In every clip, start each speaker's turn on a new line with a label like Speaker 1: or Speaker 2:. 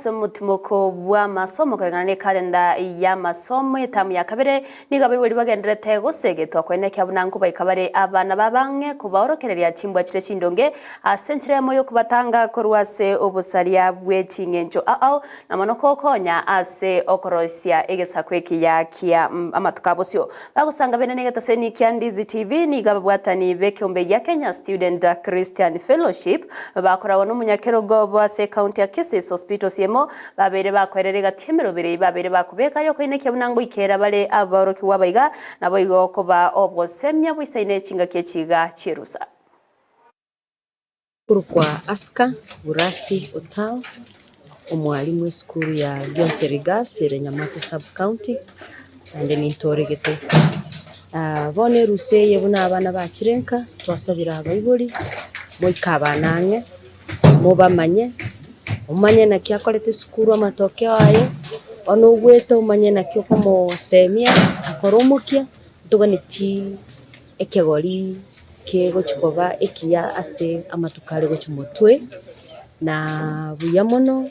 Speaker 1: ase mutimoko bwa masomo kagane kalenda ya masomo etamu ya kabere nigabe buri bagenderete gosegetwa kwene kyabunangu baikabare abana babange kubaorokereria chimbwa chire chindonge asenchire moyo kubatanga korwase obusaria bwe chingencho ao na manoko konya ase okorosia egesakweki ya kia amatukabosyo bagusanga bene negetaseni Kyandizi TV nigabe bwatani bekyombe ya Kenya Student Christian Fellowship bakorawo n'umunyakerogo bwase county ya Kisii hospital siemo babere bakwerere gatemero bere babere bakubeka yo koine kyabunango ikera bale aboroki wabaiga nabo igoko ba obwosemya bwisaine chinga kechiga chirusa
Speaker 2: kwa Aska Burasi Otao omwalimu skuru ya Gyonseriga sere Nyamata sub county ande nintoregete bone ruseye buna abana bakirenka twasabira abayibori moikabanange mubamanye umanye na kyakolete skuru amatokeo aye ono ugwete umanye na kyo komo semia akoromukia tuganiti ekegori kego chikoba ekiya ase amatukale go chimotwe na buyamono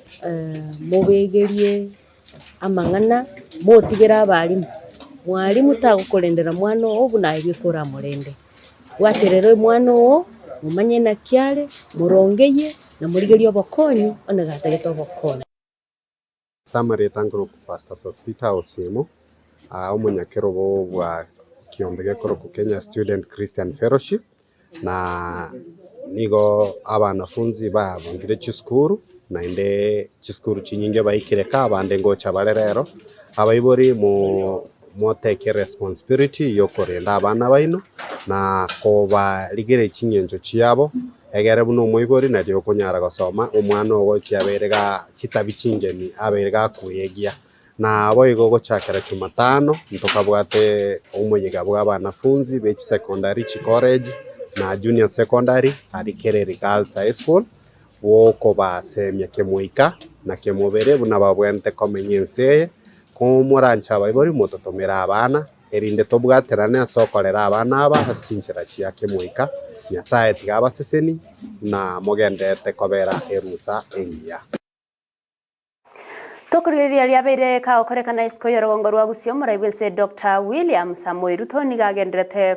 Speaker 2: mubegerie amangana motigera abalimu mwalimu tagukolendera mwana obu na ibikora murende waterere mwana o umanye na kyale murongeye na murigerio bokonyi onagategeta bokonyi
Speaker 3: Summary tangro Pastor Hospital osimo omunyakerogo bwa kiombege koro ku Kenya Student Christian Fellowship na nigo abanafunzi babungire chiskuru na inde chiskuru chinyinge baikireka abande ngocha barerero abayibori mu take responsibility yo korenda abana baino na koba ligere chinyenjo chiabo egere buno muibori na dio kunyara gosoma umwana ogo kyaberega chitabi chingeni aberega kuyegia na boigo gochakera Jumatano ntokabwate umuyiga bw'abanafunzi be secondary college na junior secondary arikereri Girls High School woko basemya kemuika na kemubere buna babwente komenyense kumurancha bayibori mutotomera abana erinde tobwaterane sokorera abana aba hasichinchira chia kemuika nyasaye tigaba seseni na mogendete kobera erusa engia
Speaker 1: Tokuriria liabere ka okorekana isko yorogongo rwa gusio muraibwese Dr. William Samuel Ruto nigagenderete